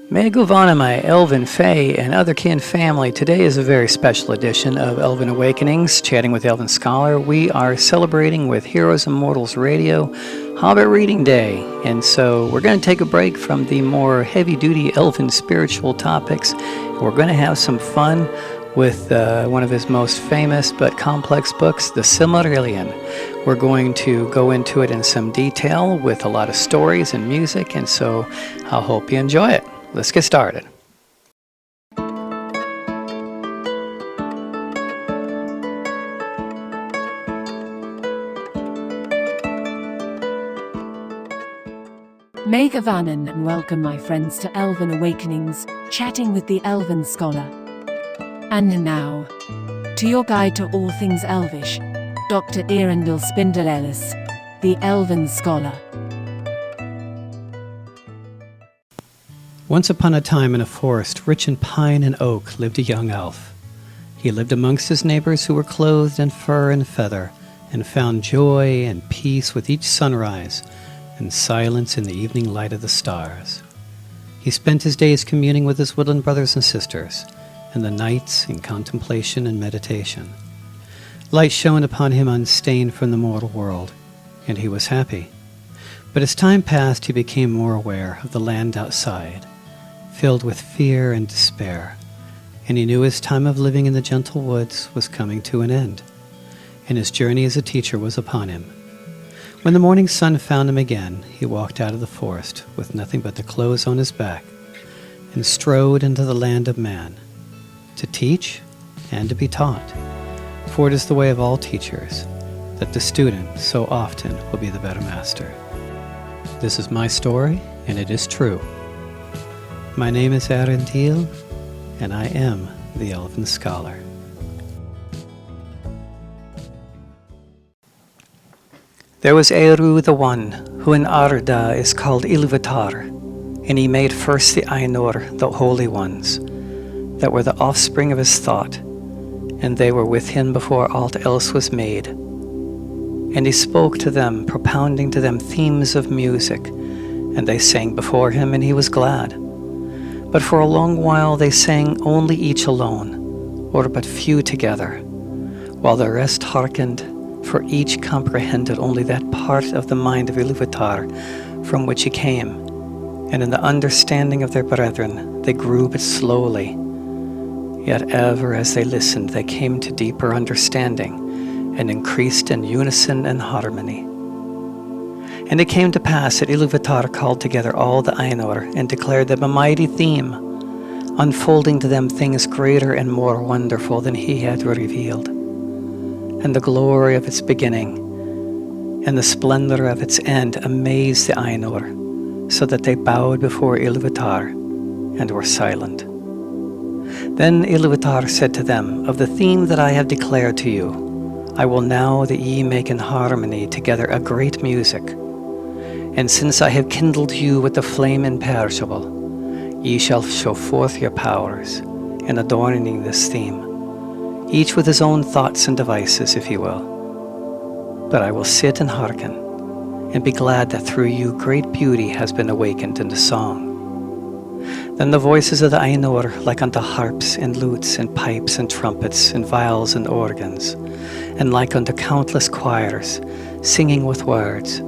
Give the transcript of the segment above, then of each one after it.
Meguvana, my Elven, Fae, and other kin family. Today is a very special edition of Elven Awakenings, chatting with Elven Scholar. We are celebrating with Heroes and Mortals Radio, Hobbit Reading Day. And so we're going to take a break from the more heavy-duty Elven spiritual topics. We're going to have some fun with one of his most famous but complex books, the Silmarillion. We're going to go into it in some detail with a lot of stories and music, and so I hope you enjoy it. Let's get started. Megavanan, and welcome my friends to Elven Awakenings, chatting with the Elven Scholar. And now, to your guide to all things Elvish, Dr. Erendil Spindelellis, the Elven Scholar. Once upon a time in a forest rich in pine and oak lived a young elf. He lived amongst his neighbors who were clothed in fur and feather, and found joy and peace with each sunrise, and silence in the evening light of the stars. He spent his days communing with his woodland brothers and sisters, and the nights in contemplation and meditation. Light shone upon him unstained from the mortal world, and he was happy. But as time passed, he became more aware of the land outside, filled with fear and despair, and he knew his time of living in the gentle woods was coming to an end, and his journey as a teacher was upon him. When the morning sun found him again, he walked out of the forest with nothing but the clothes on his back, and strode into the land of man, to teach and to be taught. For it is the way of all teachers, that the student so often will be the better master. This is my story, and it is true. My name is Erendil, and I am the Elven Scholar. There was Eru the One, who in Arda is called Ilúvatar, and he made first the Ainur, the Holy Ones, that were the offspring of his thought, and they were with him before aught else was made. And he spoke to them, propounding to them themes of music, and they sang before him, and he was glad. But for a long while they sang only each alone, or but few together, while the rest hearkened, for each comprehended only that part of the mind of Ilúvatar from which he came, and in the understanding of their brethren they grew but slowly. Yet ever as they listened they came to deeper understanding, and increased in unison and harmony. And it came to pass that Ilúvatar called together all the Ainur, and declared them a mighty theme, unfolding to them things greater and more wonderful than he had revealed. And the glory of its beginning, and the splendor of its end amazed the Ainur, so that they bowed before Ilúvatar, and were silent. Then Ilúvatar said to them, Of the theme that I have declared to you, I will now that ye make in harmony together a great music. And since I have kindled you with the flame imperishable, ye shall show forth your powers in adorning this theme, each with his own thoughts and devices, if you will. But I will sit and hearken, and be glad that through you great beauty has been awakened into song. Then the voices of the Ainur, like unto harps and lutes and pipes and trumpets and viols and organs, and like unto countless choirs, singing with words,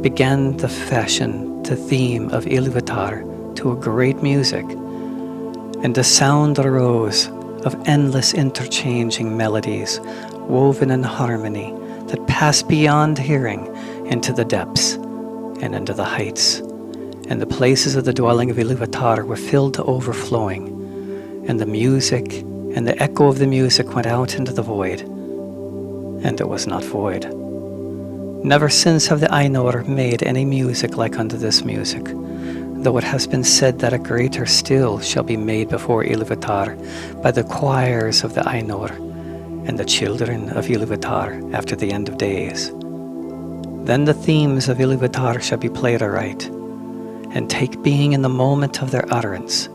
began the fashion to theme of Ilúvatar to a great music, and the sound arose of endless interchanging melodies, woven in harmony, that passed beyond hearing into the depths and into the heights. And the places of the dwelling of Ilúvatar were filled to overflowing, and the music and the echo of the music went out into the void, and it was not void. Never since have the Ainur made any music like unto this music, though it has been said that a greater still shall be made before Ilúvatar by the choirs of the Ainur and the children of Ilúvatar after the end of days. Then the themes of Ilúvatar shall be played aright, and take being in the moment of their utterance,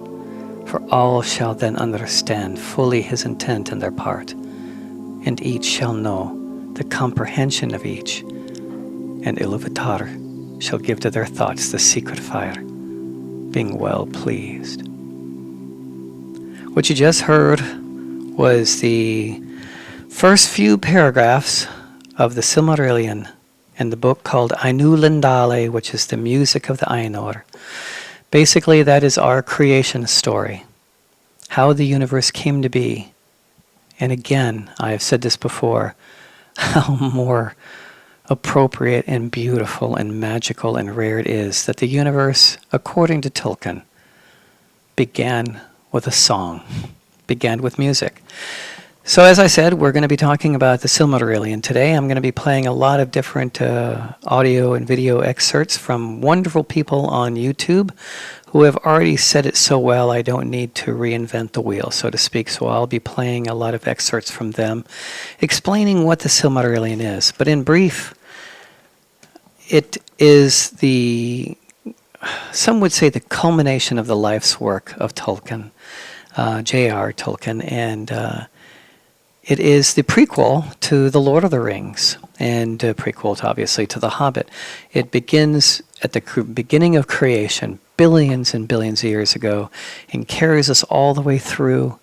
for all shall then understand fully his intent in their part, and each shall know the comprehension of each, and Ilúvatar shall give to their thoughts the secret fire, being well pleased. What you just heard was the first few paragraphs of the Silmarillion in the book called Ainu Lindale, which is the music of the Ainur. Basically, that is our creation story, how the universe came to be. And again, I have said this before, how more appropriate and beautiful and magical and rare it is that the universe, according to Tolkien, began with a song, began with music. So as I said, we're going to be talking about the Silmarillion today. I'm going to be playing a lot of different audio and video excerpts from wonderful people on YouTube who have already said it so well I don't need to reinvent the wheel, so to speak. So I'll be playing a lot of excerpts from them, explaining what the Silmarillion is. But in brief, it is some would say the culmination of the life's work of Tolkien, J.R. Tolkien, and it is the prequel to The Lord of the Rings, and prequel, obviously, to The Hobbit. It begins at the beginning of creation, billions and billions of years ago, and carries us all the way through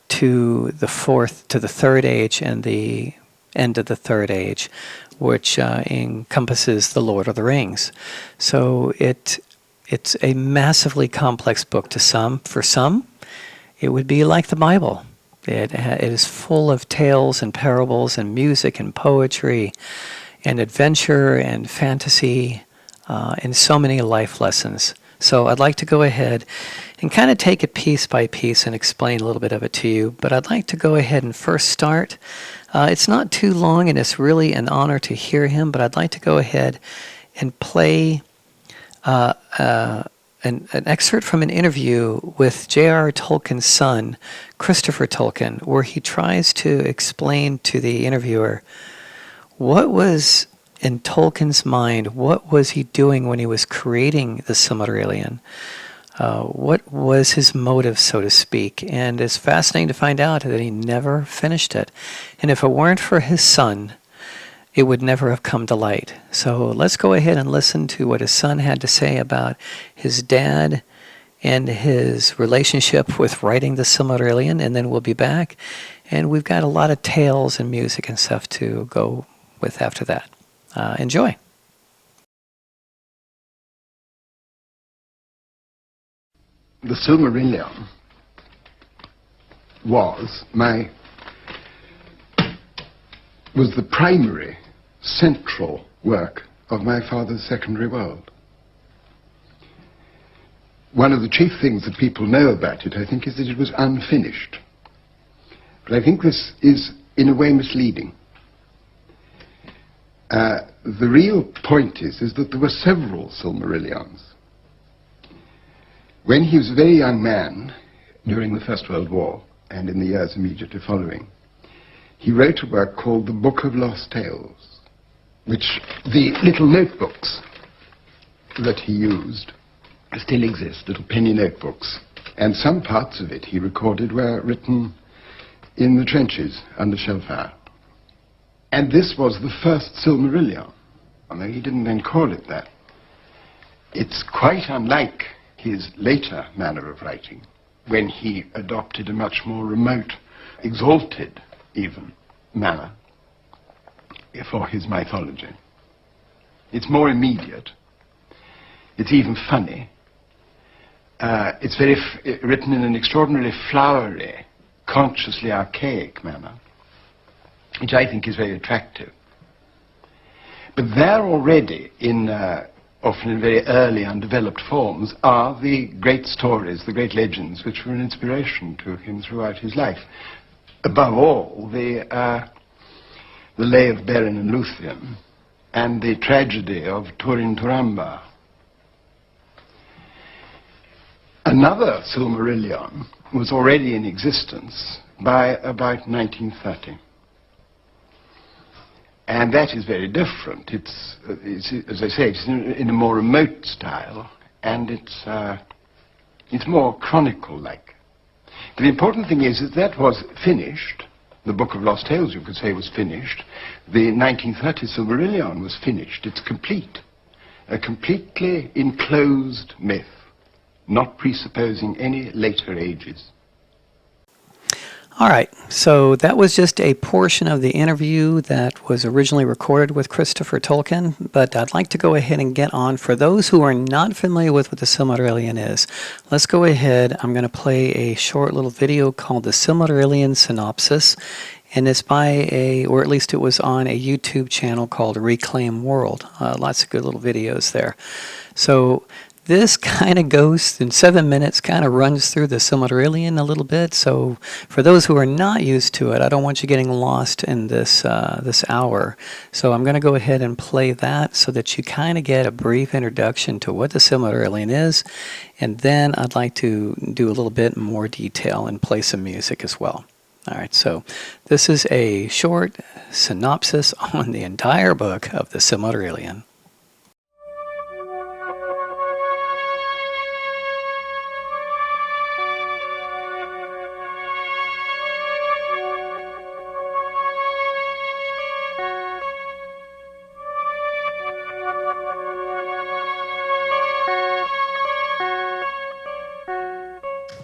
to the Third Age and the end of the Third Age, which encompasses The Lord of the Rings. So it's a massively complex book to some. For some, it would be like the Bible. It is full of tales and parables and music and poetry and adventure and fantasy and so many life lessons. So I'd like to go ahead and kind of take it piece by piece and explain a little bit of it to you. But I'd like to go ahead and first start. It's not too long, and it's really an honor to hear him, but I'd like to go ahead and play an excerpt from an interview with J.R. Tolkien's son, Christopher Tolkien, where he tries to explain to the interviewer what was in Tolkien's mind, what was he doing when he was creating the Silmarillion, what was his motive, so to speak. And it's fascinating to find out that he never finished it. And if it weren't for his son, it would never have come to light. So let's go ahead and listen to what his son had to say about his dad and his relationship with writing the Silmarillion, and then we'll be back. And we've got a lot of tales and music and stuff to go with after that. Enjoy. The Silmarillion was the primary, central work of my father's secondary world. One of the chief things that people know about it, I think, is that it was unfinished. But I think this is, in a way, misleading. The real point is that there were several Silmarillions. When he was a very young man, during the First World War, and in the years immediately following, he wrote a work called The Book of Lost Tales, which the little notebooks that he used still exist, little penny notebooks. And some parts of it, he recorded, were written in the trenches under shell fire. And this was the first Silmarillion, although he didn't then call it that. It's quite unlike his later manner of writing, when he adopted a much more remote, exalted even, manner for his mythology. It's more immediate. It's even funny. It's written in an extraordinarily flowery, consciously archaic manner, which I think is very attractive. But there already, often in very early undeveloped forms, are the great stories, the great legends, which were an inspiration to him throughout his life. Above all, the Lay of Beren and Luthien, and the tragedy of Turin Turambar. Another Silmarillion was already in existence by about 1930. And that is very different. It's as I say, it's in a more remote style, and it's more chronicle-like. But the important thing is that was finished. The Book of Lost Tales, you could say, was finished. The 1930 Silmarillion was finished. It's complete. A completely enclosed myth, not presupposing any later ages. All right, so that was just a portion of the interview that was originally recorded with Christopher Tolkien, but I'd like to go ahead and get on. For those who are not familiar with what the Silmarillion is, let's go ahead. I'm going to play a short little video called the Silmarillion Synopsis, and it's by or at least it was on a YouTube channel called Reclaim World. Lots of good little videos there. So this kind of goes in 7 minutes, kind of runs through the Silmarillion a little bit. So for those who are not used to it, I don't want you getting lost in this this hour. So I'm going to go ahead and play that so that you kind of get a brief introduction to what the Silmarillion is. And then I'd like to do a little bit more detail and play some music as well. All right, so this is a short synopsis on the entire book of the Silmarillion.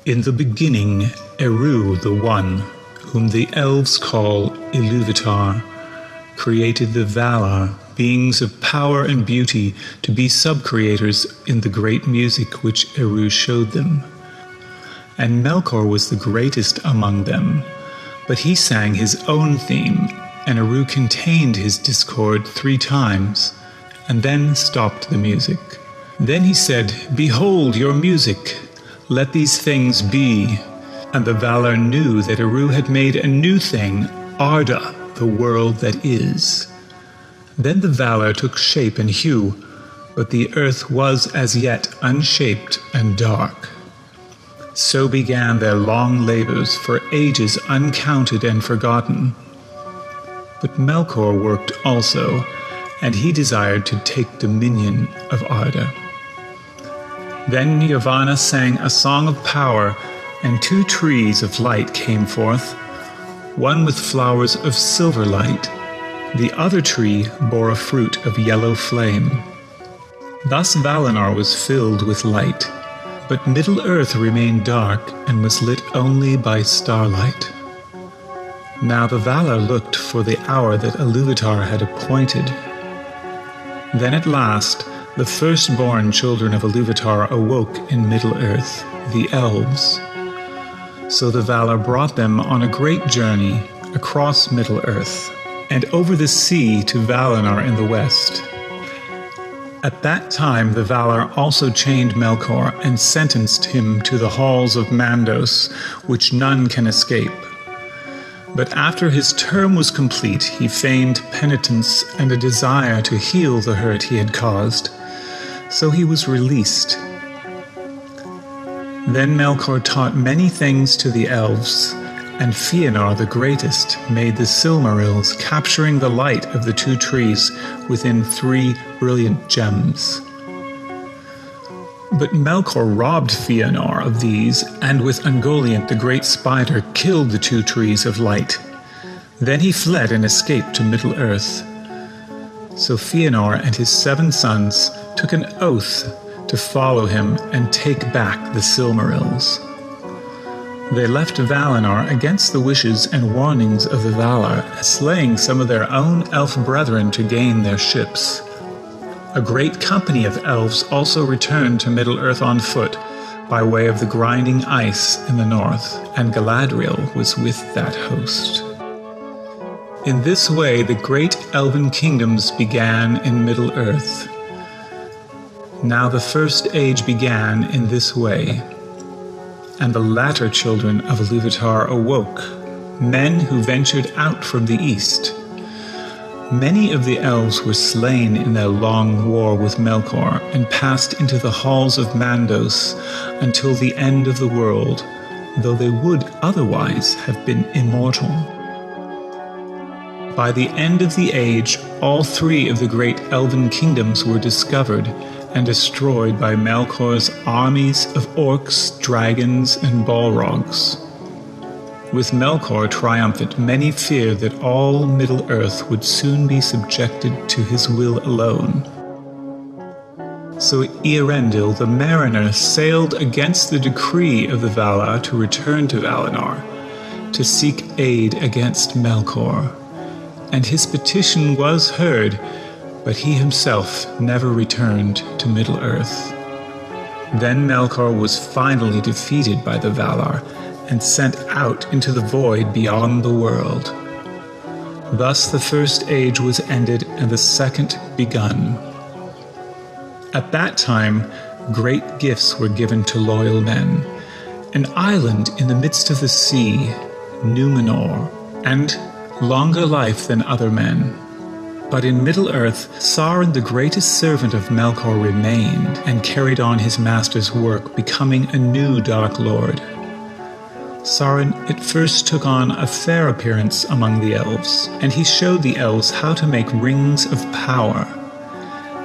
In the beginning, Eru the One, whom the elves call Iluvatar, created the Valar, beings of power and beauty, to be sub-creators in the great music which Eru showed them. And Melkor was the greatest among them, but he sang his own theme, and Eru contained his discord 3 times, and then stopped the music. Then he said, "Behold your music! Let these things be." And the Valar knew that Eru had made a new thing, Arda, the world that is. Then the Valar took shape and hue, but the earth was as yet unshaped and dark. So began their long labors for ages uncounted and forgotten. But Melkor worked also, and he desired to take dominion of Arda. Then Yavanna sang a song of power, and 2 trees of light came forth, one with flowers of silver light. The other tree bore a fruit of yellow flame. Thus Valinor was filled with light, but Middle-earth remained dark and was lit only by starlight. Now the Valar looked for the hour that Iluvatar had appointed. Then at last the firstborn children of Iluvatar awoke in Middle-earth, the elves. So the Valar brought them on a great journey across Middle-earth, and over the sea to Valinor in the west. At that time the Valar also chained Melkor and sentenced him to the halls of Mandos, which none can escape. But after his term was complete, he feigned penitence and a desire to heal the hurt he had caused. So he was released. Then Melkor taught many things to the elves, and Fëanor the greatest made the Silmarils, capturing the light of the 2 trees within 3 brilliant gems. But Melkor robbed Fëanor of these, and with Ungoliant the great spider killed the 2 trees of light. Then he fled and escaped to Middle-earth. So Fëanor and his 7 sons took an oath to follow him and take back the Silmarils. They left Valinor against the wishes and warnings of the Valar, slaying some of their own elf brethren to gain their ships. A great company of elves also returned to Middle-earth on foot, by way of the grinding ice in the north, and Galadriel was with that host. In this way the great elven kingdoms began in Middle-earth. Now the first age began in this way, and the latter children of Iluvatar awoke, men who ventured out from the east. Many of the elves were slain in their long war with Melkor, and passed into the halls of Mandos until the end of the world, though they would otherwise have been immortal. By the end of the age, all 3 of the great elven kingdoms were discovered and destroyed by Melkor's armies of orcs, dragons, and balrogs. With Melkor triumphant, many feared that all Middle-earth would soon be subjected to his will alone. So Earendil the mariner sailed against the decree of the Valar to return to Valinor, to seek aid against Melkor. And his petition was heard, but he himself never returned to Middle-earth. Then Melkor was finally defeated by the Valar and sent out into the void beyond the world. Thus the first age was ended and the second begun. At that time, great gifts were given to loyal men. An island in the midst of the sea, Numenor, and longer life than other men. But in Middle-earth, Sauron, the greatest servant of Melkor, remained and carried on his master's work, becoming a new Dark Lord. Sauron at first took on a fair appearance among the elves, and he showed the elves how to make rings of power.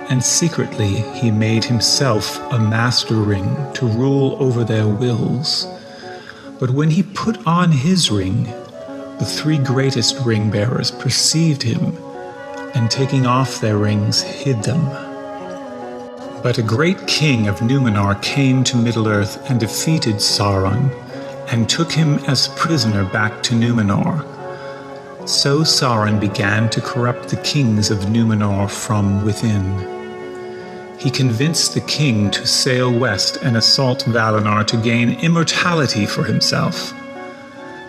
And secretly he made himself a master ring to rule over their wills. But when he put on his ring, the three greatest ring-bearers perceived him, and taking off their rings, hid them. But a great king of Numenor came to Middle-earth and defeated Sauron, and took him as prisoner back to Numenor. So Sauron began to corrupt the kings of Numenor from within. He convinced the king to sail west and assault Valinor to gain immortality for himself.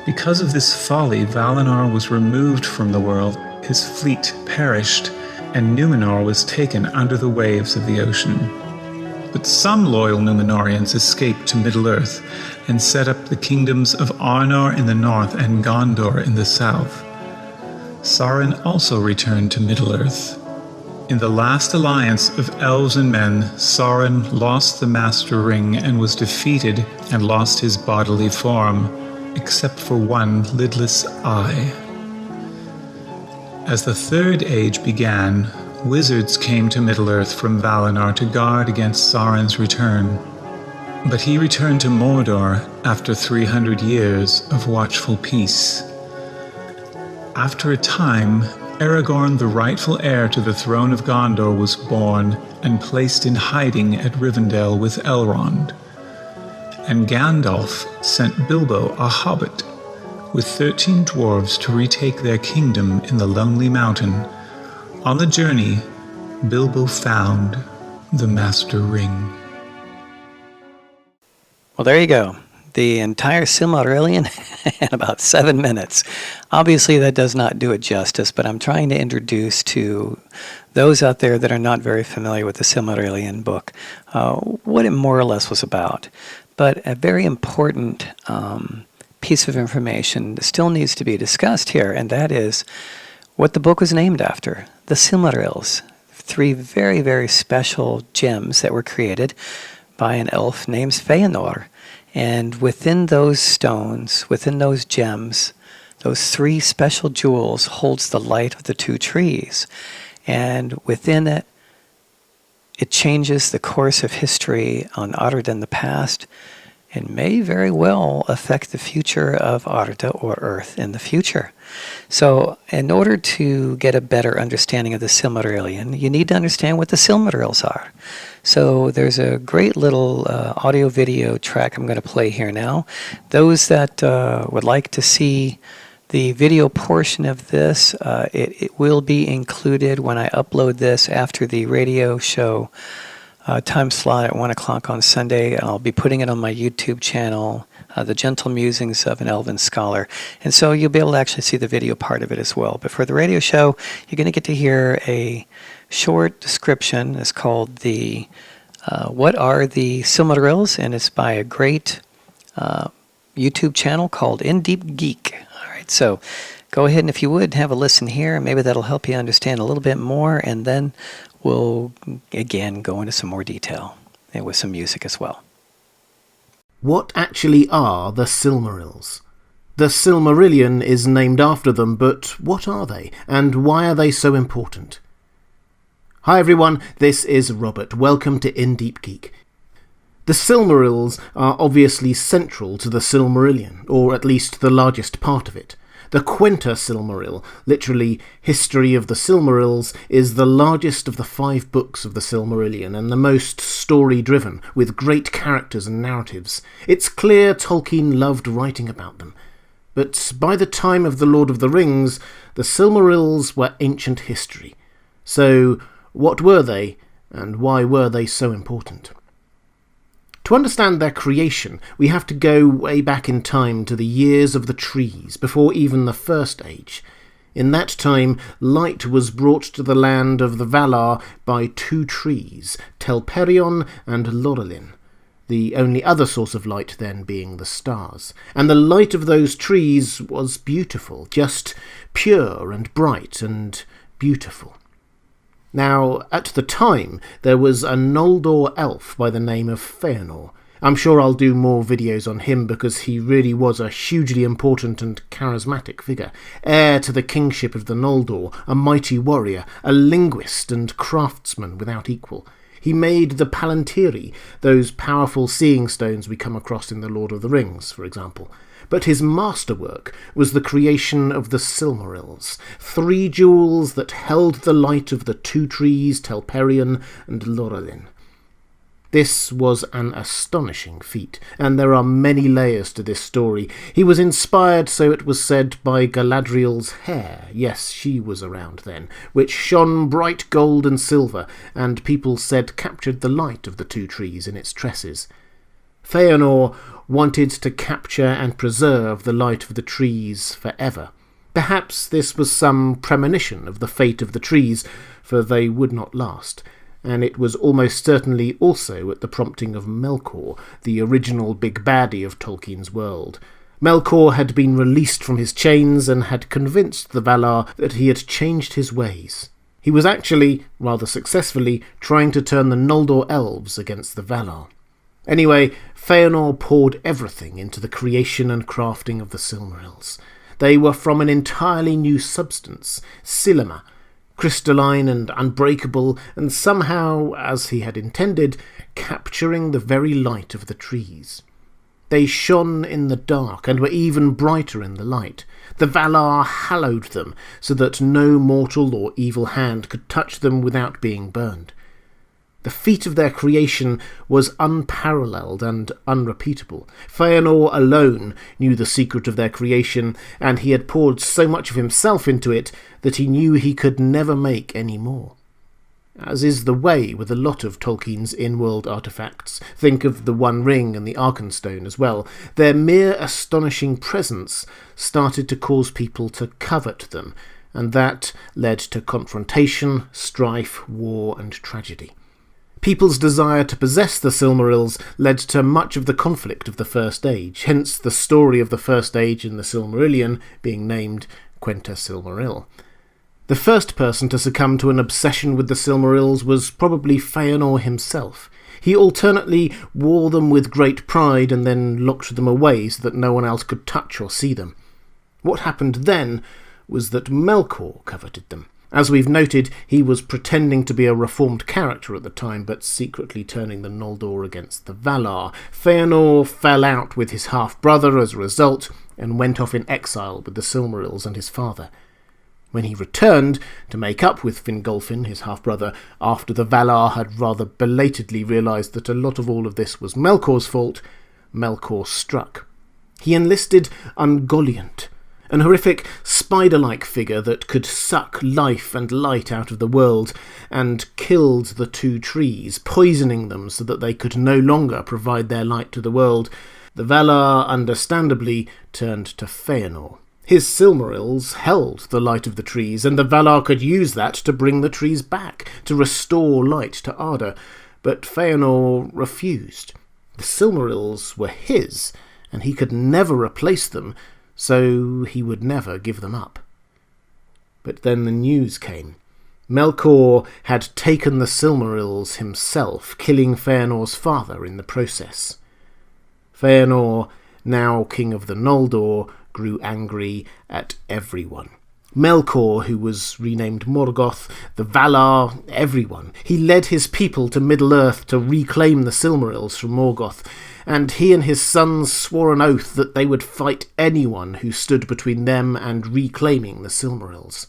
Because of this folly, Valinor was removed from the world, his fleet perished, and Numenor was taken under the waves of the ocean. But some loyal Numenorians escaped to Middle-earth and set up the kingdoms of Arnor in the north and Gondor in the south. Sauron also returned to Middle-earth. In the last alliance of elves and men, Sauron lost the Master Ring and was defeated and lost his bodily form, except for one lidless eye. As the Third Age began, wizards came to Middle-earth from Valinor to guard against Sauron's return. But he returned to Mordor after 300 years of watchful peace. After a time, Aragorn, the rightful heir to the throne of Gondor, was born and placed in hiding at Rivendell with Elrond. And Gandalf sent Bilbo, a hobbit, with 13 dwarves to retake their kingdom in the Lonely Mountain. On the journey, Bilbo found the Master Ring. Well, there you go. The entire Silmarillion in about 7 minutes. Obviously, that does not do it justice, but I'm trying to introduce to those out there that are not very familiar with the Silmarillion book what it more or less was about. But a very important piece of information that still needs to be discussed here, and that is what the book was named after, the Silmarils. 3 very, very special gems that were created by an elf named Feanor. And within those stones, within those gems, those 3 special jewels holds the light of the 2 trees. And within it, it changes the course of history on Arda in the past, and may very well affect the future of Arda or Earth in the future. So in order to get a better understanding of the Silmarillion, you need to understand what the Silmarils are. So there's a great little audio-video track I'm going to play here now. Those that would like to see the video portion of this, it will be included when I upload this after the radio show time slot at 1 o'clock on Sunday. I'll be putting it on my YouTube channel, The Gentle Musings of an Elven Scholar. And so you'll be able to actually see the video part of it as well. But for the radio show, you're going to get to hear a short description. It's called the What Are the Silmarils? And it's by a great YouTube channel called In Deep Geek. All right, so go ahead and if you would, have a listen here. Maybe that'll help you understand a little bit more. And then we'll, again, go into some more detail and with some music as well. What actually are the Silmarils? The Silmarillion is named after them, but what are they, and why are they so important? Hi everyone, this is Robert. Welcome to In Deep Geek. The Silmarils are obviously central to the Silmarillion, or at least the largest part of it. The Quenta Silmaril, literally History of the Silmarils, is the largest of the 5 books of the Silmarillion and the most story-driven, with great characters and narratives. It's clear Tolkien loved writing about them. But by the time of The Lord of the Rings, the Silmarils were ancient history. So, what were they, and why were they so important? To understand their creation, we have to go way back in time to the years of the trees, before even the First Age. In that time, light was brought to the land of the Valar by 2 trees, Telperion and Lorelin, the only other source of light then being the stars. And the light of those trees was beautiful, just pure and bright and beautiful. Now, at the time, there was a Noldor elf by the name of Feanor. I'm sure I'll do more videos on him because he really was a hugely important and charismatic figure, heir to the kingship of the Noldor, a mighty warrior, a linguist and craftsman without equal. He made the Palantiri, those powerful seeing stones we come across in The Lord of the Rings, for example. But his masterwork was the creation of the Silmarils, 3 jewels that held the light of the 2 trees, Telperion and Lorelin. This was an astonishing feat, and there are many layers to this story. He was inspired, so it was said, by Galadriel's hair, yes, she was around then, which shone bright gold and silver, and people said captured the light of the 2 trees in its tresses. Feanor wanted to capture and preserve the light of the trees forever. Perhaps this was some premonition of the fate of the trees, for they would not last, and it was almost certainly also at the prompting of Melkor, the original big baddie of Tolkien's world. Melkor had been released from his chains and had convinced the Valar that he had changed his ways. He was actually, rather successfully, trying to turn the Noldor elves against the Valar. Anyway, Feanor poured everything into the creation and crafting of the Silmarils. They were from an entirely new substance, Silima, crystalline and unbreakable, and somehow, as he had intended, capturing the very light of the trees. They shone in the dark and were even brighter in the light. The Valar hallowed them so that no mortal or evil hand could touch them without being burned. The feat of their creation was unparalleled and unrepeatable. Feanor alone knew the secret of their creation, and he had poured so much of himself into it that he knew he could never make any more. As is the way with a lot of Tolkien's in-world artefacts, think of the One Ring and the Arkenstone as well, their mere astonishing presence started to cause people to covet them, and that led to confrontation, strife, war, and tragedy. People's desire to possess the Silmarils led to much of the conflict of the First Age, hence the story of the First Age in the Silmarillion being named Quenta Silmaril. The first person to succumb to an obsession with the Silmarils was probably Feanor himself. He alternately wore them with great pride and then locked them away so that no one else could touch or see them. What happened then was that Melkor coveted them. As we've noted, he was pretending to be a reformed character at the time, but secretly turning the Noldor against the Valar. Feanor fell out with his half-brother as a result, and went off in exile with the Silmarils and his father. When he returned to make up with Fingolfin, his half-brother, after the Valar had rather belatedly realised that a lot of all of this was Melkor's fault, Melkor struck. He enlisted Ungoliant, an horrific spider-like figure that could suck life and light out of the world, and killed the 2 trees, poisoning them so that they could no longer provide their light to the world. The Valar, understandably, turned to Feanor. His Silmarils held the light of the trees, and the Valar could use that to bring the trees back, to restore light to Arda, but Feanor refused. The Silmarils were his, and he could never replace them, so he would never give them up. But then the news came. Melkor had taken the Silmarils himself, killing Feanor's father in the process. Feanor, now king of the Noldor, grew angry at everyone. Melkor, who was renamed Morgoth, the Valar, everyone. He led his people to Middle-earth to reclaim the Silmarils from Morgoth, and he and his sons swore an oath that they would fight anyone who stood between them and reclaiming the Silmarils.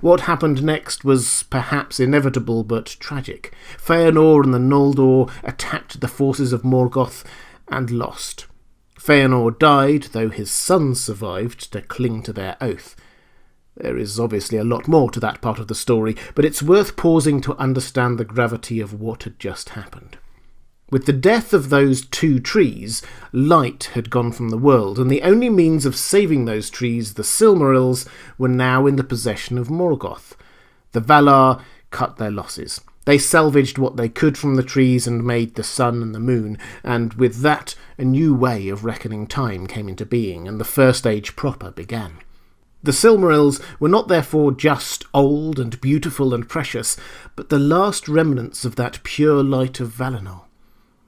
What happened next was perhaps inevitable but tragic. Feanor and the Noldor attacked the forces of Morgoth and lost. Feanor died, though his sons survived to cling to their oath. There is obviously a lot more to that part of the story, but it's worth pausing to understand the gravity of what had just happened. With the death of those two trees, light had gone from the world, and the only means of saving those trees, the Silmarils, were now in the possession of Morgoth. The Valar cut their losses. They salvaged what they could from the trees and made the sun and the moon, and with that a new way of reckoning time came into being, and the First Age proper began. The Silmarils were not therefore just old and beautiful and precious, but the last remnants of that pure light of Valinor.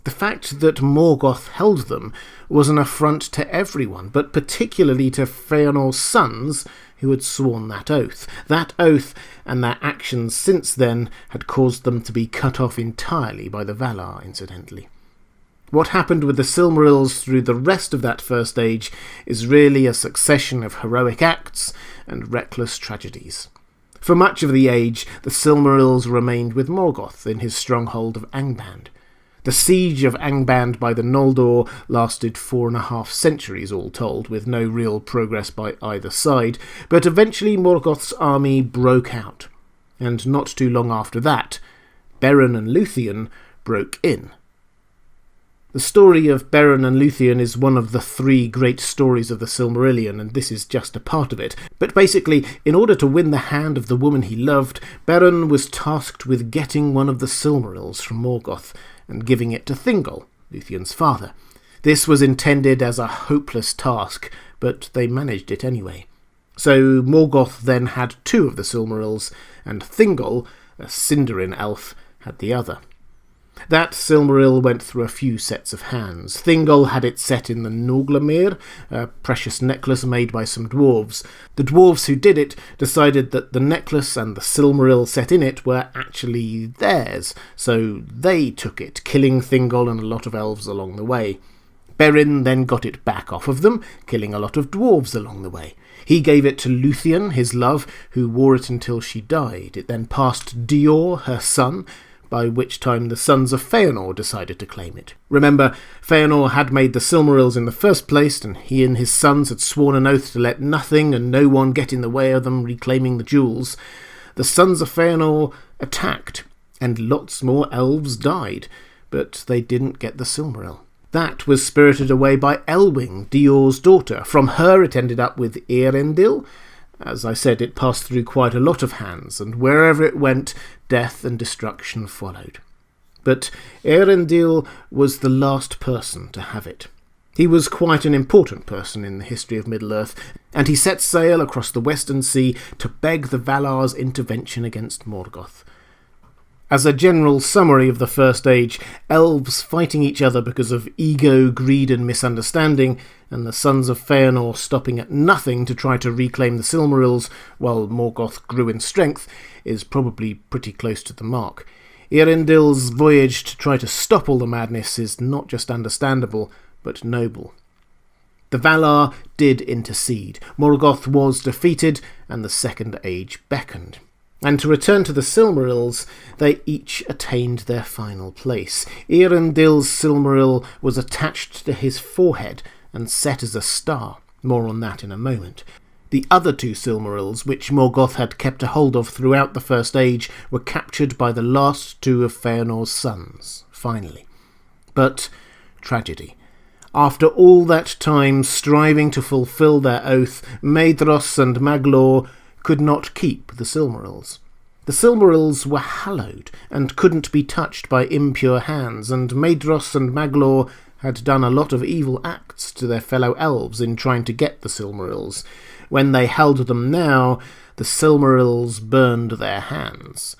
The fact that Morgoth held them was an affront to everyone, but particularly to Feanor's sons, who had sworn that oath. That oath and their actions since then had caused them to be cut off entirely by the Valar, incidentally. What happened with the Silmarils through the rest of that First Age is really a succession of heroic acts and reckless tragedies. For much of the age, the Silmarils remained with Morgoth in his stronghold of Angband. The siege of Angband by the Noldor lasted 4.5 centuries all told, with no real progress by either side, but eventually Morgoth's army broke out, and not too long after that, Beren and Luthien broke in. The story of Beren and Luthien is one of the 3 great stories of the Silmarillion, and this is just a part of it. But basically, in order to win the hand of the woman he loved, Beren was tasked with getting one of the Silmarils from Morgoth and giving it to Thingol, Luthien's father. This was intended as a hopeless task, but they managed it anyway. So Morgoth then had 2 of the Silmarils, and Thingol, a Sindarin elf, had the other. That Silmaril went through a few sets of hands. Thingol had it set in the Norglamir, a precious necklace made by some dwarves. The dwarves who did it decided that the necklace and the Silmaril set in it were actually theirs, so they took it, killing Thingol and a lot of elves along the way. Beren then got it back off of them, killing a lot of dwarves along the way. He gave it to Luthien, his love, who wore it until she died. It then passed Dior, her son, by which time the sons of Feanor decided to claim it. Remember, Feanor had made the Silmarils in the first place, and he and his sons had sworn an oath to let nothing and no one get in the way of them reclaiming the jewels. The sons of Feanor attacked, and lots more elves died, but they didn't get the Silmaril. That was spirited away by Elwing, Dior's daughter. From her it ended up with Eärendil. As I said, it passed through quite a lot of hands, and wherever it went, death and destruction followed. But Eärendil was the last person to have it. He was quite an important person in the history of Middle-earth, and he set sail across the Western Sea to beg the Valar's intervention against Morgoth. As a general summary of the First Age, elves fighting each other because of ego, greed and misunderstanding, and the sons of Feanor stopping at nothing to try to reclaim the Silmarils while Morgoth grew in strength, is probably pretty close to the mark. Eärendil's voyage to try to stop all the madness is not just understandable, but noble. The Valar did intercede. Morgoth was defeated, and the Second Age beckoned. And to return to the Silmarils, they each attained their final place. Eärendil's Silmaril was attached to his forehead and set as a star. More on that in a moment. The other 2 Silmarils, which Morgoth had kept a hold of throughout the First Age, were captured by the last 2 of Feanor's sons, finally. But tragedy. After all that time striving to fulfill their oath, Maedhros and Maglor could not keep the Silmarils. The Silmarils were hallowed and couldn't be touched by impure hands, and Maedhros and Maglor had done a lot of evil acts to their fellow elves in trying to get the Silmarils. When they held them now, the Silmarils burned their hands.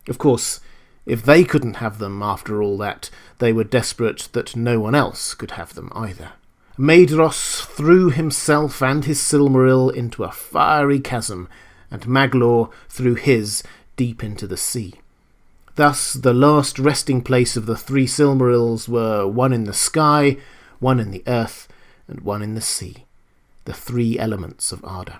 Of course, if they couldn't have them after all that, they were desperate that no one else could have them either. Maedhros threw himself and his Silmaril into a fiery chasm, and Maglor threw his deep into the sea. Thus, the last resting place of the 3 Silmarils were one in the sky, one in the earth, and one in the sea, the 3 elements of Arda.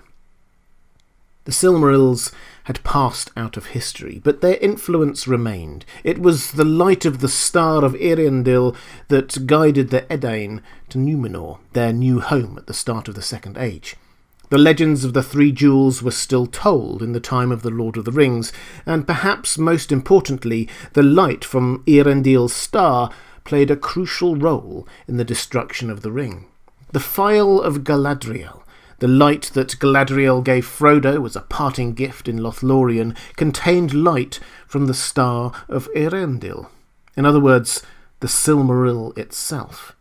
The Silmarils had passed out of history, but their influence remained. It was the light of the Star of Eärendil that guided the Edain to Númenor, their new home at the start of the Second Age. The legends of the 3 jewels were still told in the time of the Lord of the Rings, and perhaps most importantly, the light from Eärendil's star played a crucial role in the destruction of the ring. The Phial of Galadriel, the light that Galadriel gave Frodo as a parting gift in Lothlorien, contained light from the Star of Eärendil. In other words, the Silmaril itself.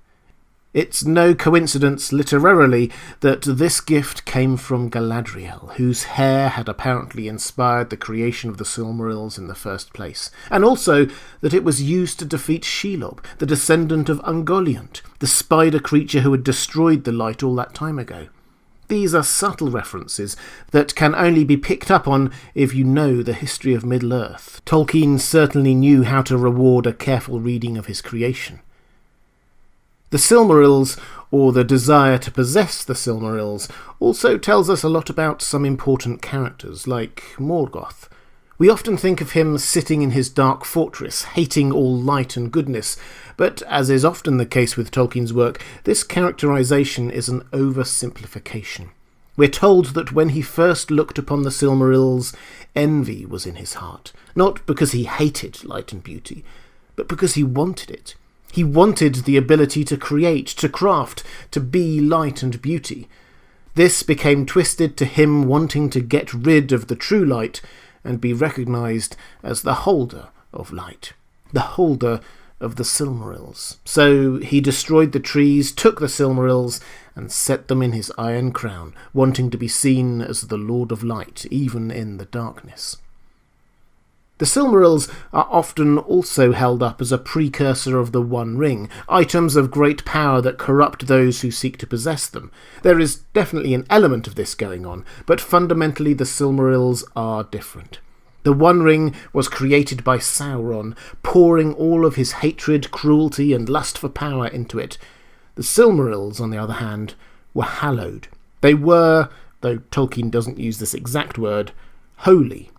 It's no coincidence literarily that this gift came from Galadriel, whose hair had apparently inspired the creation of the Silmarils in the first place, and also that it was used to defeat Shelob, the descendant of Ungoliant, the spider creature who had destroyed the light all that time ago. These are subtle references that can only be picked up on if you know the history of Middle-earth. Tolkien certainly knew how to reward a careful reading of his creation. The Silmarils, or the desire to possess the Silmarils, also tells us a lot about some important characters, like Morgoth. We often think of him sitting in his dark fortress, hating all light and goodness, but as is often the case with Tolkien's work, this characterization is an oversimplification. We're told that when he first looked upon the Silmarils, envy was in his heart, not because he hated light and beauty, but because he wanted it. He wanted the ability to create, to craft, to be light and beauty. This became twisted to him wanting to get rid of the true light and be recognised as the holder of light, the holder of the Silmarils. So he destroyed the trees, took the Silmarils, and set them in his iron crown, wanting to be seen as the Lord of Light, even in the darkness. The Silmarils are often also held up as a precursor of the One Ring, items of great power that corrupt those who seek to possess them. There is definitely an element of this going on, but fundamentally the Silmarils are different. The One Ring was created by Sauron, pouring all of his hatred, cruelty, and lust for power into it. The Silmarils, on the other hand, were hallowed. They were, though Tolkien doesn't use this exact word, holy.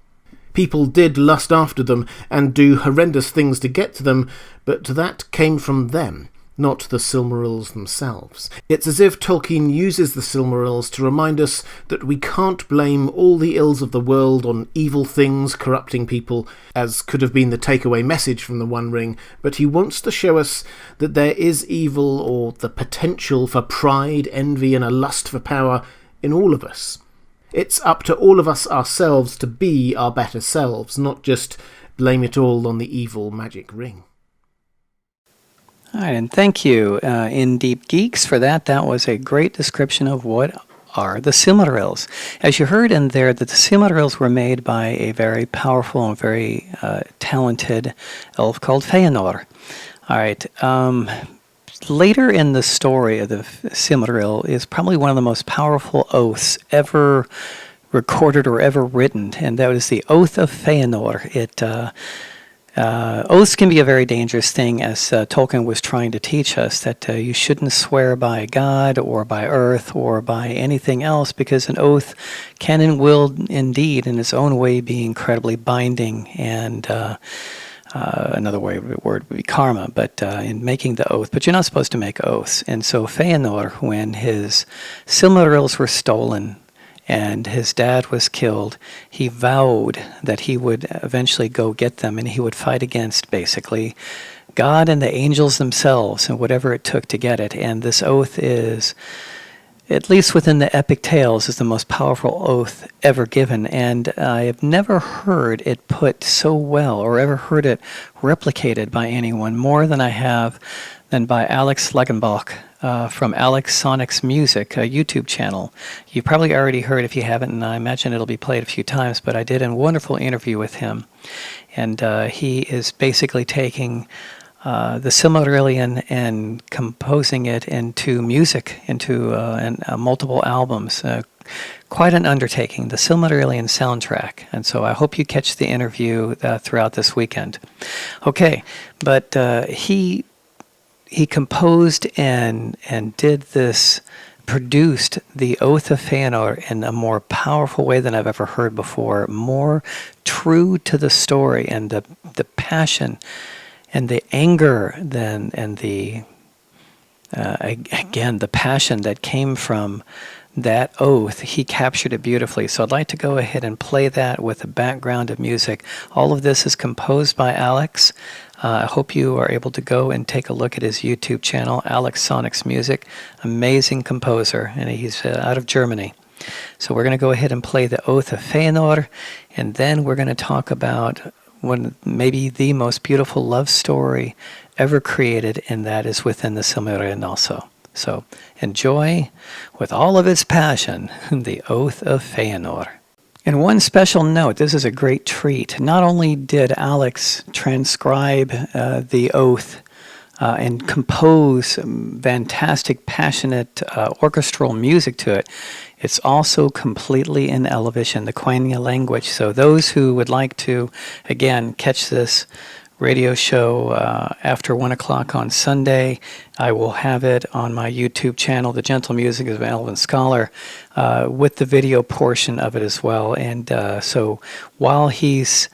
People did lust after them and do horrendous things to get to them, but that came from them, not the Silmarils themselves. It's as if Tolkien uses the Silmarils to remind us that we can't blame all the ills of the world on evil things corrupting people, as could have been the takeaway message from the One Ring, but he wants to show us that there is evil, or the potential for pride, envy, and a lust for power in all of us. It's up to all of us ourselves to be our better selves, not just blame it all on the evil magic ring. All right, and thank you, In Deep Geeks, for that. That was a great description of what are the Silmarils. As you heard in there, that the Silmarils were made by a very powerful and very talented elf called Feanor. All right. Later in the story of the Silmaril is probably one of the most powerful oaths ever recorded or ever written, and that is the Oath of Feanor. Oaths can be a very dangerous thing, as Tolkien was trying to teach us, that you shouldn't swear by God or by earth or by anything else, because an oath can and will indeed in its own way be incredibly binding, and another word would be karma, but in making the oath. But you're not supposed to make oaths. And so Feanor, when his Silmarils were stolen and his dad was killed, he vowed that he would eventually go get them, and he would fight against, basically, God and the angels themselves and whatever it took to get it. And this oath is, at least within the epic tales, is the most powerful oath ever given. And I have never heard it put so well, or ever heard it replicated by anyone more than I have than by Alex Legenbach from Alex Sonic's Music, a YouTube channel. You've probably already heard, if you haven't, and I imagine it'll be played a few times, but I did a wonderful interview with him. And he is basically taking the Silmarillion and composing it into music, into multiple albums. Quite an undertaking, the Silmarillion soundtrack. And so I hope you catch the interview throughout this weekend. Okay, but he composed and did this, produced the Oath of Feanor in a more powerful way than I've ever heard before, more true to the story and the passion and the anger and the again, the passion that came from that oath. He captured it beautifully. So I'd like to go ahead and play that with a background of music. All of this is composed by Alex. I hope you are able to go and take a look at his YouTube channel, Alex Sonics Music. Amazing composer, and he's out of Germany. So we're going to go ahead and play the Oath of Feanor, and then we're going to talk about maybe the most beautiful love story ever created, and that is within the Silmarillion also. So enjoy, with all of its passion, the Oath of Feanor. And one special note, this is a great treat. Not only did Alex transcribe the Oath and compose fantastic, passionate orchestral music to it, it's also completely in Elvish, the Quenya language. So those who would like to, again, catch this radio show after 1 o'clock on Sunday, I will have it on my YouTube channel, The Gentle Music of an Elven Scholar, with the video portion of it as well. And so while he's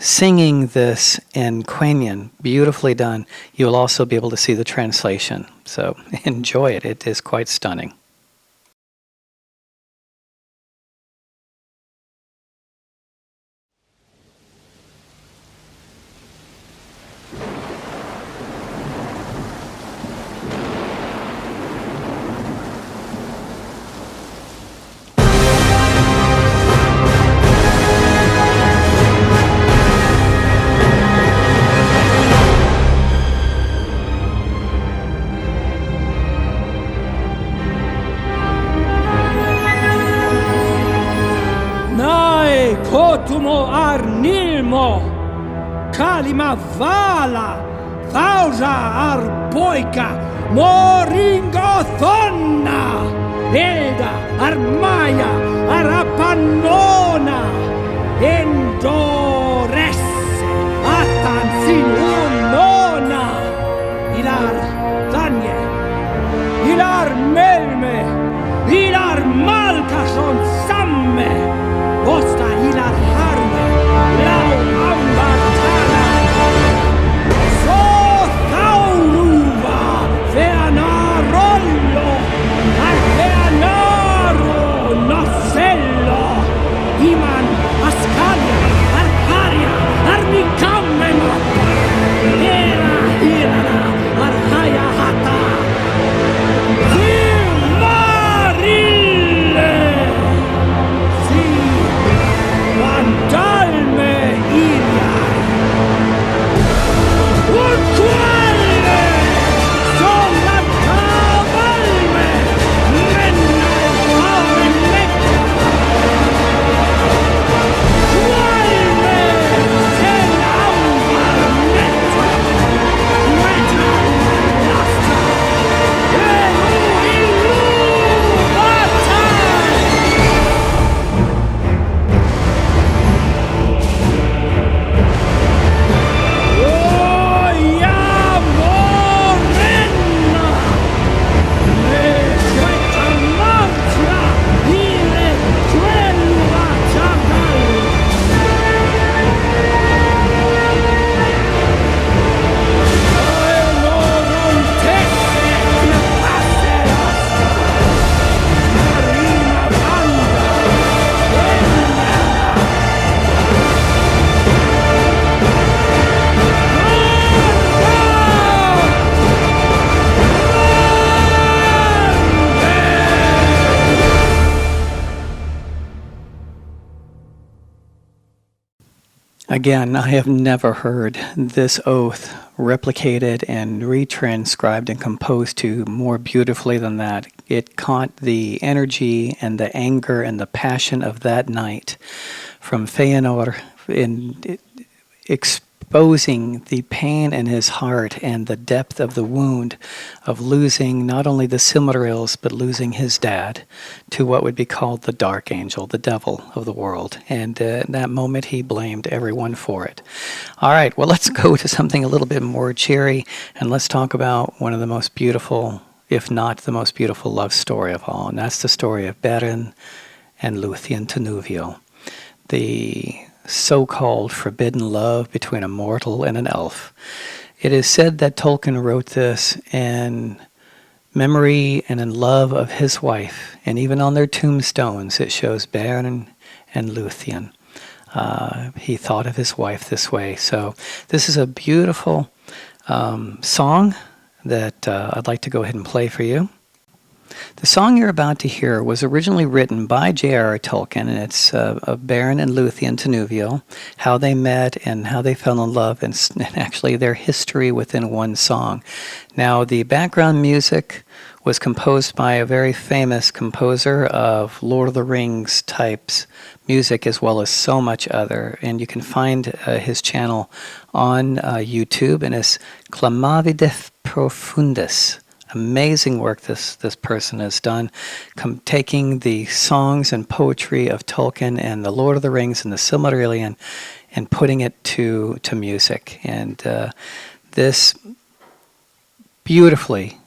singing this in Quenya, beautifully done, you'll also be able to see the translation. So enjoy it. It is quite stunning. Kotumo arnilmo, kalima vala, thausa arboika, moringothonna, elda armaya, arapannona, endoresse, atansin unnona, ilar danje, ilar melme, ilar malkason samme, Osta ilar harme, lau ambatana. So thauruva, feanarollo, ar feanaro nocello, iman ascalia, arcaria, arnicameno, era hirana, arhaya hata. Silmarille! Dalme ilia un quale sola cavalme menna ave metta qualme te l'ambar metta metta lasta e illumata. Again, I have never heard this oath replicated and retranscribed and composed to more beautifully than that. It caught the energy and the anger and the passion of that night from Feanor and exposing the pain in his heart and the depth of the wound of losing not only the Silmarils, but losing his dad to what would be called the Dark Angel, the devil of the world. And in that moment, he blamed everyone for it. All right, well, let's go to something a little bit more cheery, and let's talk about one of the most beautiful, if not the most beautiful love story of all, and that's the story of Beren and Luthien Tinuviel, the so-called forbidden love between a mortal and an elf. It is said that Tolkien wrote this in memory and in love of his wife, and even on their tombstones it shows Beren and Luthien. He thought of his wife this way. So this is a beautiful song that I'd like to go ahead and play for you. The song you're about to hear was originally written by J.R.R. Tolkien, and it's of Beren and Luthien Tinuviel, how they met and how they fell in love, and actually their history within one song. Now, the background music was composed by a very famous composer of Lord of the Rings types music, as well as so much other, and you can find his channel on YouTube, and it's Clamavidef Profundus. Amazing work this person has done, taking the songs and poetry of Tolkien and the Lord of the Rings and the Silmarillion and putting it to music. And this beautifully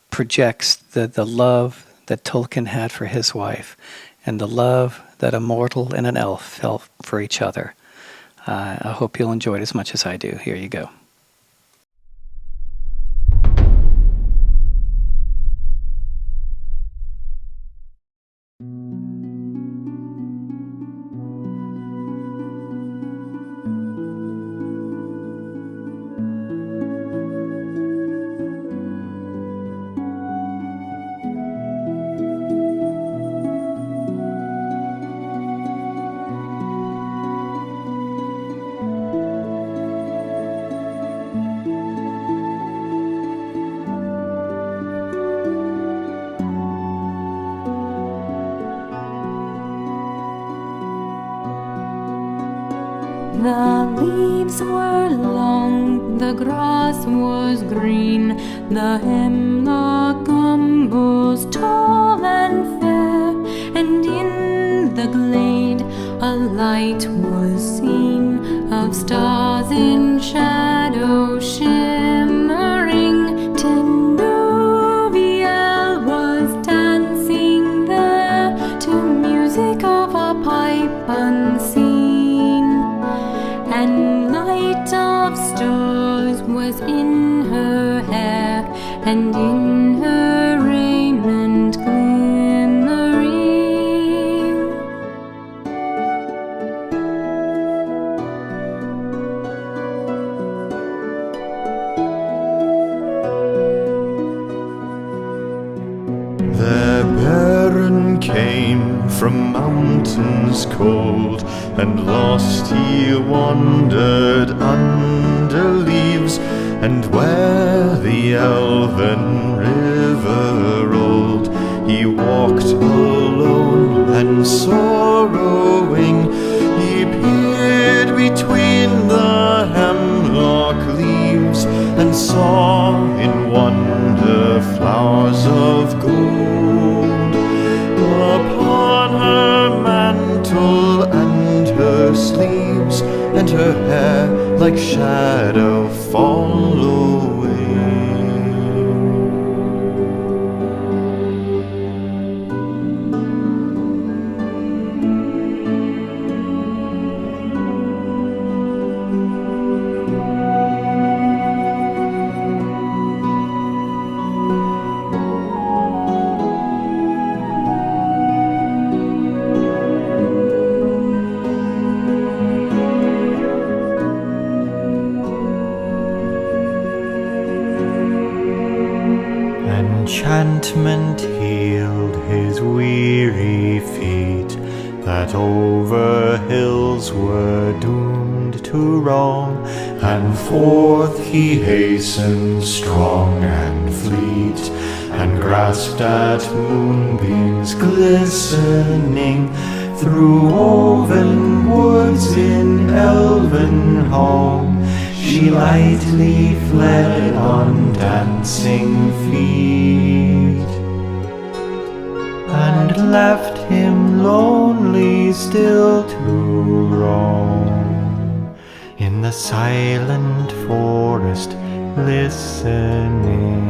projects the love that Tolkien had for his wife and the love that a mortal and an elf felt for each other. I hope you'll enjoy it as much as I do. Here you go. The leaves were long, the grass was green, the hemlock umbels tall and fair, and in the glade a light was seen of stars in shadow shimmering. Tinuviel was dancing there to music of a pipe unseen, and light of stars was in her hair and in her raiment glimmering. There Beren came from mountains cold, and lost he wandered under leaves, and where the Elven river rolled, he walked alone and sorrowing. He peered between the hemlock leaves, and saw in wonder flowers of gold upon her mantle and her sleeves, and her hair like shadow following. Enchantment healed his weary feet, that over hills were doomed to wrong, and forth he hastened strong and fleet, and grasped at moonbeams glistening, through woven woods in elven home, she lightly fled on dancing feet, and left him lonely still to roam in the silent forest, listening.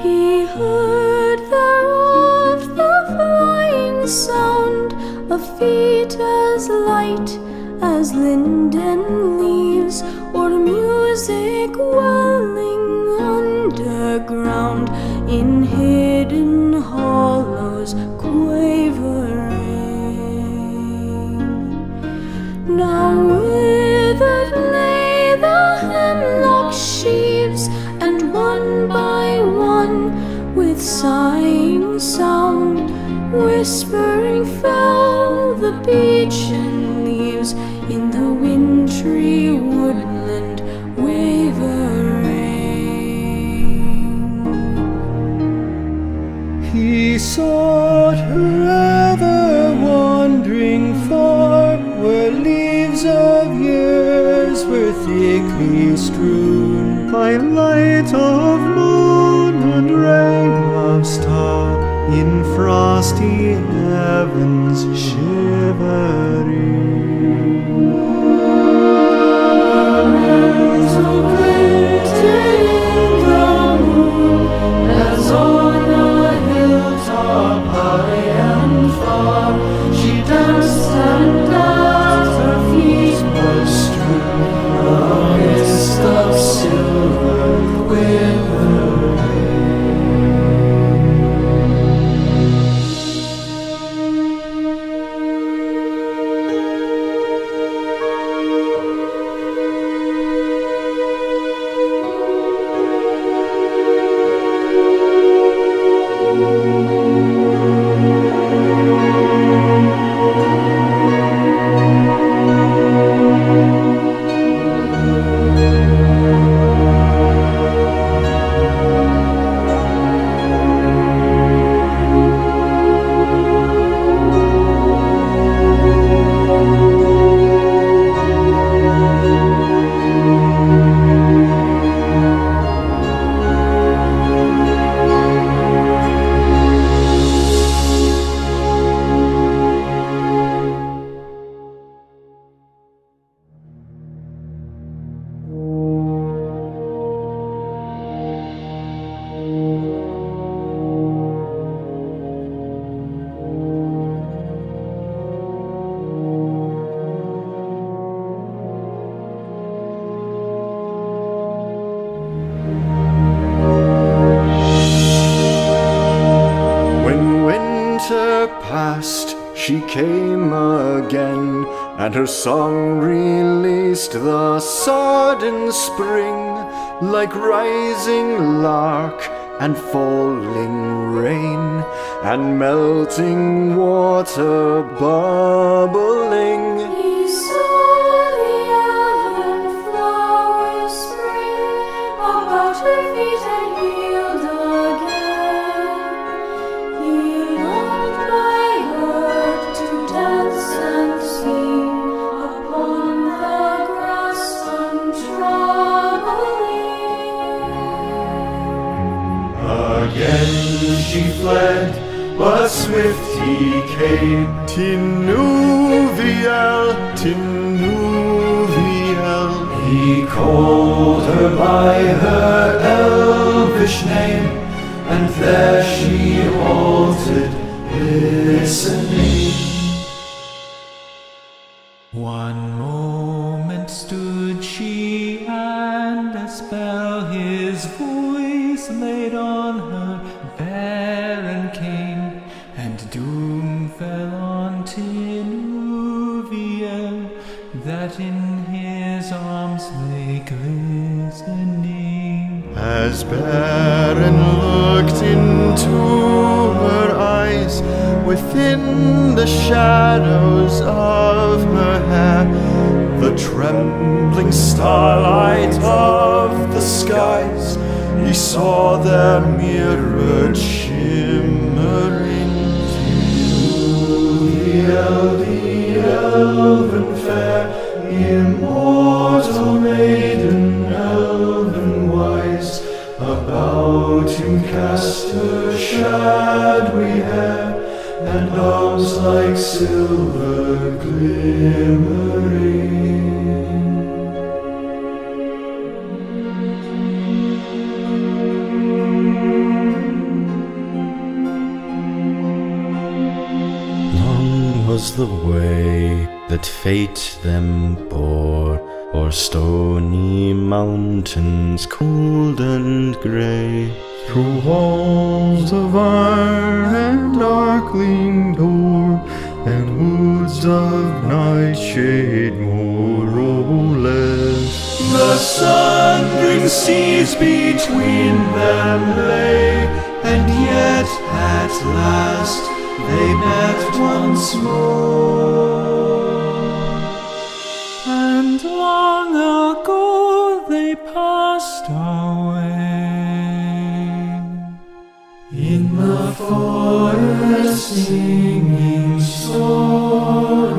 He heard thereof the flying sound of feet as light as linden leaves, or music welling underground in hidden hollows quavering. Now withered lay the hemlock sheaves, and one by one, with sighing sound, whispering fell the beechen leaves in the wintry woodland wavering. He sought her ever wandering far, where leaves of years were thickly strewn by light of moon and rain of star, in frosty heavens shivering. So glinted in the moon, as on a hilltop high and far, she danced and at her feet was strewn a mist of silver quivering. She came again, and her song released the sodden spring, like rising lark and falling rain, and melting water bubbling. He saw the elven flowers spring about her feet and healed again. He longed by her to dance and sing upon the grass untroubling. Again she fled, but swift he came. Tinuviel, Tinuviel. He called her by her elvish name, and there she halted, listening. One moment stood she, and a spell his voice laid on her barren came, and doom fell on As Beren looked into her eyes, within the shadows of her hair, the trembling starlight of the skies, he saw their mirrored shimmering the elven fair, immortal maiden, elven wise, about him cast her shadowy hair, and arms like silver glimmering. Long was the way that fate them bore, o'er stony mountains cold and grey, through halls of iron and darkling door, and woods of nightshade more or less. The sundering seas between them lay, and yet at last they met once more. And long ago they passed away in the forest, singing sorrowless.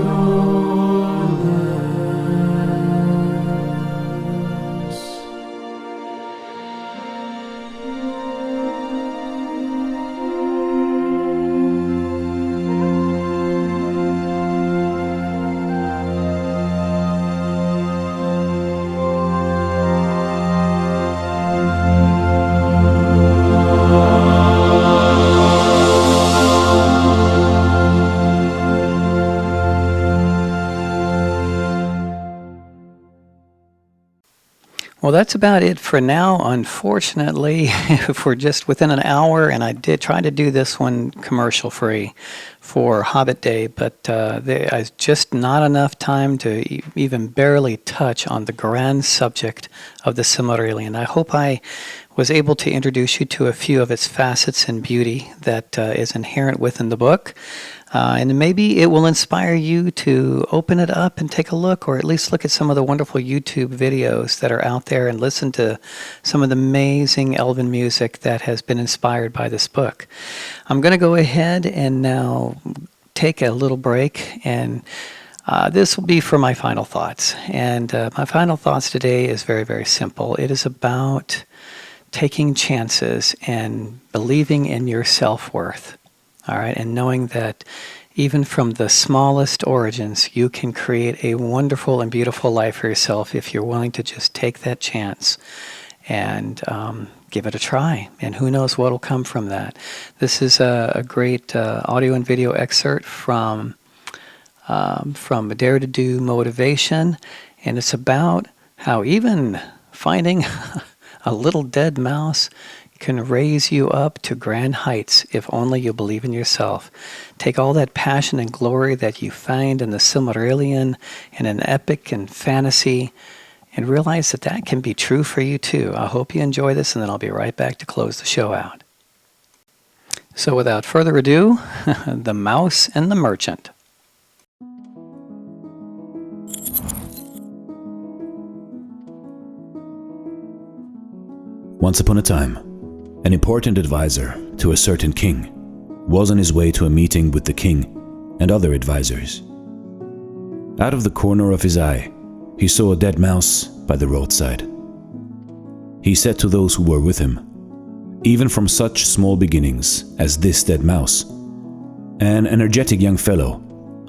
Well, that's about it for now. Unfortunately, if we're just within an hour, and I did try to do this one commercial free for Hobbit Day, but there's just not enough time to even barely touch on the grand subject of the Silmarillion. I hope I was able to introduce you to a few of its facets and beauty that is inherent within the book. And maybe it will inspire you to open it up and take a look, or at least look at some of the wonderful YouTube videos that are out there and listen to some of the amazing elven music that has been inspired by this book. I'm going to go ahead and now take a little break, and this will be for my final thoughts. And my final thoughts today is very, very simple. It is about taking chances and believing in your self-worth. All right, and knowing that even from the smallest origins, you can create a wonderful and beautiful life for yourself if you're willing to just take that chance and give it a try. And who knows what will come from that. This is a great audio and video excerpt from Dare to Do Motivation, and it's about how even finding a little dead mouse can raise you up to grand heights if only you believe in yourself. Take all that passion and glory that you find in the Silmarillion and in epic and fantasy, and realize that that can be true for you too. I hope you enjoy this, and then I'll be right back to close the show out. So without further ado, The Mouse and the Merchant. Once upon a time, an important advisor to a certain king was on his way to a meeting with the king and other advisors. Out of the corner of his eye, he saw a dead mouse by the roadside. He said to those who were with him, "Even from such small beginnings as this dead mouse, an energetic young fellow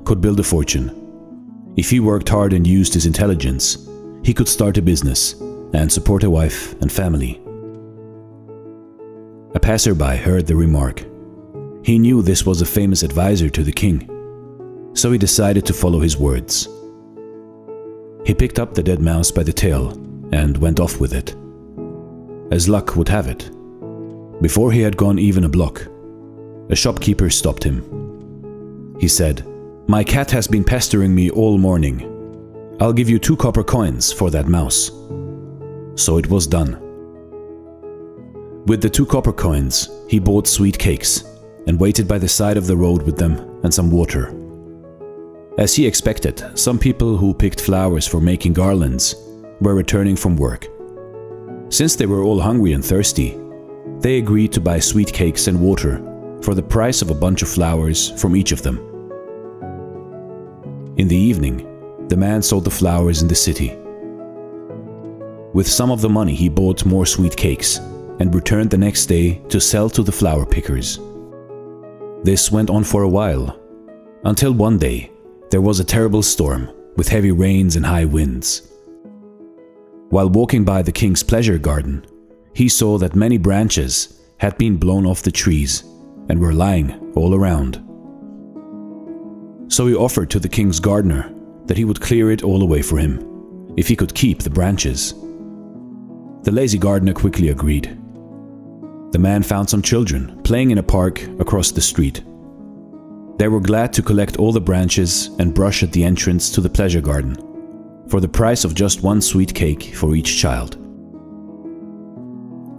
could build a fortune. If he worked hard and used his intelligence, he could start a business and support a wife and family." A passerby heard the remark. He knew this was a famous advisor to the king, so he decided to follow his words. He picked up the dead mouse by the tail and went off with it. As luck would have it, before he had gone even a block, a shopkeeper stopped him. He said, "My cat has been pestering me all morning. I'll give you 2 copper coins for that mouse." So it was done. With the 2 copper coins, he bought sweet cakes and waited by the side of the road with them and some water. As he expected, some people who picked flowers for making garlands were returning from work. Since they were all hungry and thirsty, they agreed to buy sweet cakes and water for the price of a bunch of flowers from each of them. In the evening, the man sold the flowers in the city. With some of the money, he bought more sweet cakes and returned the next day to sell to the flower pickers. This went on for a while, until one day there was a terrible storm with heavy rains and high winds. While walking by the king's pleasure garden, he saw that many branches had been blown off the trees and were lying all around. So he offered to the king's gardener that he would clear it all away for him, if he could keep the branches. The lazy gardener quickly agreed. The man found some children playing in a park across the street. They were glad to collect all the branches and brush at the entrance to the pleasure garden, for the price of just 1 sweet cake for each child.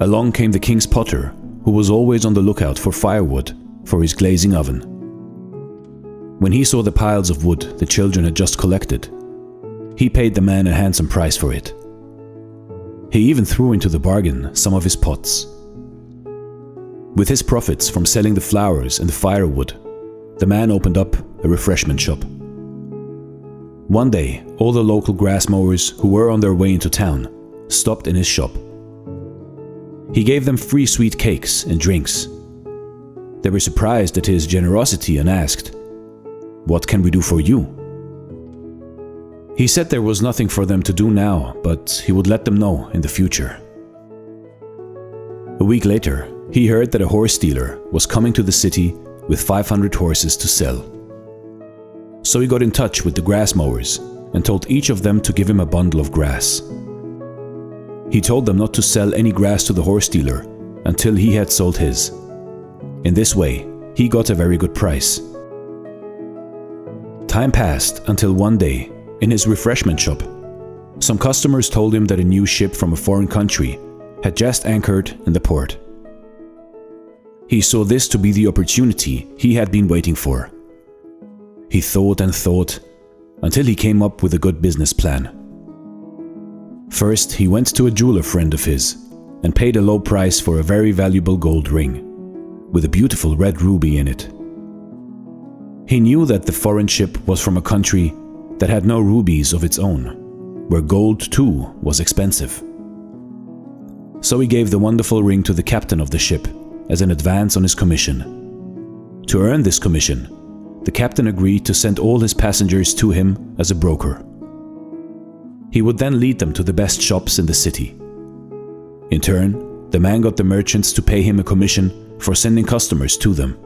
Along came the king's potter, who was always on the lookout for firewood for his glazing oven. When he saw the piles of wood the children had just collected, he paid the man a handsome price for it. He even threw into the bargain some of his pots. With his profits from selling the flowers and the firewood, the man opened up a refreshment shop. One day, all the local grass mowers who were on their way into town stopped in his shop. He gave them free sweet cakes and drinks. They were surprised at his generosity and asked, "What can we do for you?" He said there was nothing for them to do now, but he would let them know in the future. A week later, he heard that a horse dealer was coming to the city with 500 horses to sell. So he got in touch with the grass mowers and told each of them to give him a bundle of grass. He told them not to sell any grass to the horse dealer until he had sold his. In this way, he got a very good price. Time passed until one day, in his refreshment shop, some customers told him that a new ship from a foreign country had just anchored in the port. He saw this to be the opportunity he had been waiting for. He thought and thought until he came up with a good business plan. First, he went to a jeweler friend of his and paid a low price for a very valuable gold ring with a beautiful red ruby in it. He knew that the foreign ship was from a country that had no rubies of its own, where gold too was expensive. So he gave the wonderful ring to the captain of the ship as an advance on his commission. To earn this commission, the captain agreed to send all his passengers to him as a broker. He would then lead them to the best shops in the city. In turn, the man got the merchants to pay him a commission for sending customers to them.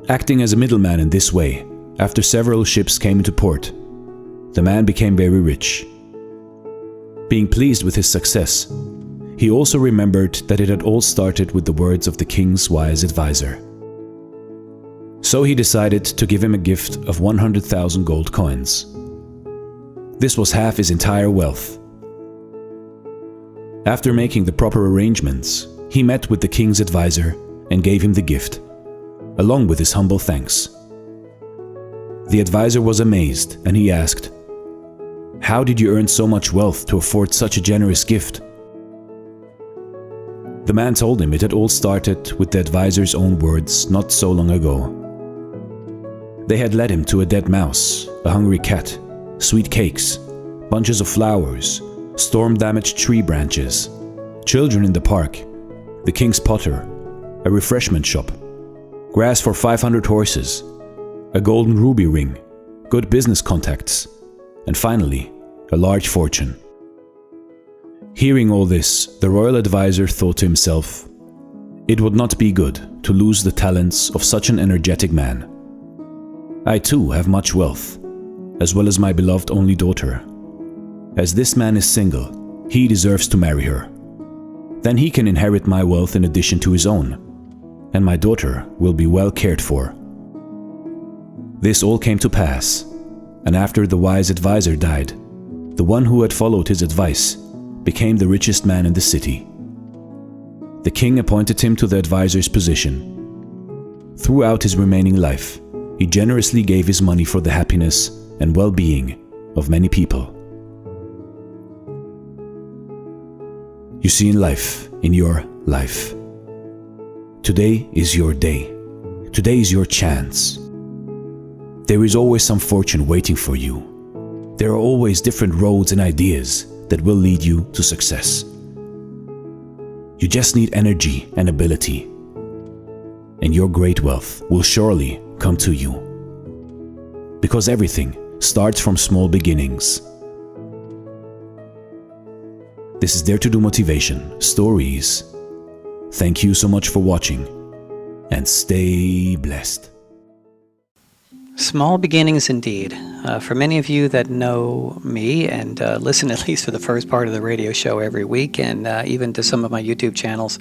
Acting as a middleman in this way, after several ships came into port, the man became very rich. Being pleased with his success, he also remembered that it had all started with the words of the king's wise advisor. So he decided to give him a gift of 100,000 gold coins. This was half his entire wealth. After making the proper arrangements, he met with the king's advisor and gave him the gift, along with his humble thanks. The advisor was amazed and he asked, "How did you earn so much wealth to afford such a generous gift?" The man told him it had all started with the advisor's own words not so long ago. They had led him to a dead mouse, a hungry cat, sweet cakes, bunches of flowers, storm-damaged tree branches, children in the park, the king's potter, a refreshment shop, grass for 500 horses, a golden ruby ring, good business contacts, and finally, a large fortune. Hearing all this, the royal advisor thought to himself, it would not be good to lose the talents of such an energetic man. I too have much wealth, as well as my beloved only daughter. As this man is single, he deserves to marry her. Then he can inherit my wealth in addition to his own, and my daughter will be well cared for. This all came to pass, and after the wise advisor died, the one who had followed his advice became the richest man in the city. The king appointed him to the advisor's position. Throughout his remaining life, he generously gave his money for the happiness and well-being of many people. You see, in life, in your life, today is your day. Today is your chance. There is always some fortune waiting for you. There are always different roads and ideas that will lead you to success. You just need energy and ability, and your great wealth will surely come to you. Because everything starts from small beginnings. This is Dare to Do Motivation Stories. Thank you so much for watching, and stay blessed. Small beginnings indeed. For many of you that know me and listen at least to the first part of the radio show every week, and even to some of my YouTube channels,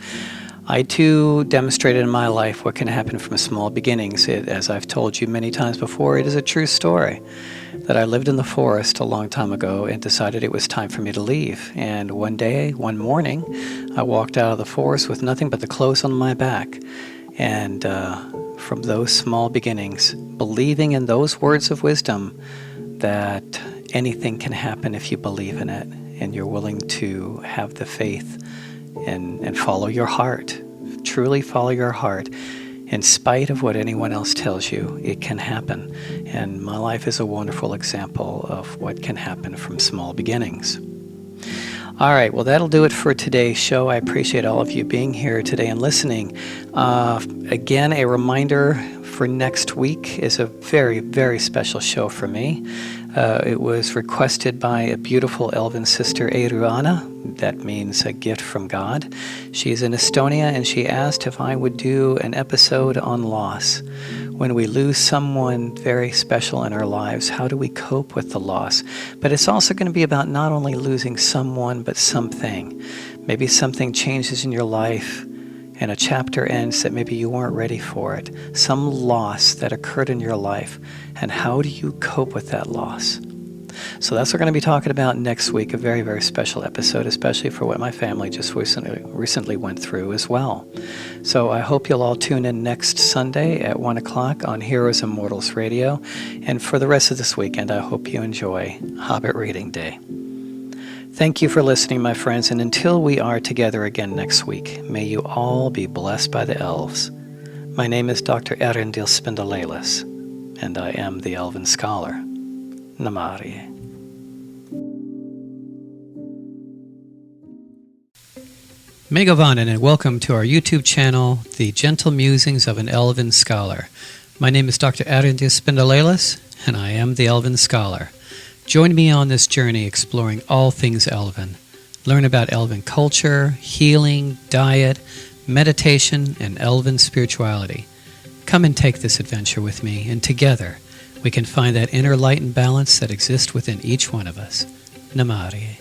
I too demonstrated in my life what can happen from small beginnings. As I've told you many times before, it is a true story that I lived in the forest a long time ago and decided it was time for me to leave. And one day, one morning, I walked out of the forest with nothing but the clothes on my back. And from those small beginnings, believing in those words of wisdom that anything can happen if you believe in it and you're willing to have the faith and follow your heart, truly follow your heart. In spite of what anyone else tells you, it can happen. And my life is a wonderful example of what can happen from small beginnings. All right, well, that'll do it for today's show. I appreciate all of you being here today and listening. Again, a reminder for next week is a very, very special show for me. It was requested by a beautiful elven sister, Eruana. That means a gift from God. She's in Estonia, and she asked if I would do an episode on loss. When we lose someone very special in our lives, how do we cope with the loss? But it's also going to be about not only losing someone, but something. Maybe something changes in your life and a chapter ends that maybe you weren't ready for it. Some loss that occurred in your life, and how do you cope with that loss? So that's what we're going to be talking about next week, a very, very special episode, especially for what my family just recently went through as well. So I hope you'll all tune in next Sunday at 1 o'clock on Heroes and Mortals Radio. And for the rest of this weekend, I hope you enjoy Hobbit Reading Day. Thank you for listening, my friends, and until we are together again next week, may you all be blessed by the elves. My name is Dr. Erendil Spindalelis, and I am the Elven Scholar. Namarie. Megavanen, and welcome to our YouTube channel, The Gentle Musings of an Elven Scholar. My name is Dr. Erendil Spindalelis, and I am the Elven Scholar. Join me on this journey exploring all things Elven. Learn about Elven culture, healing, diet, meditation, and Elven spirituality. Come and take this adventure with me, and together we can find that inner light and balance that exists within each one of us. Namarie.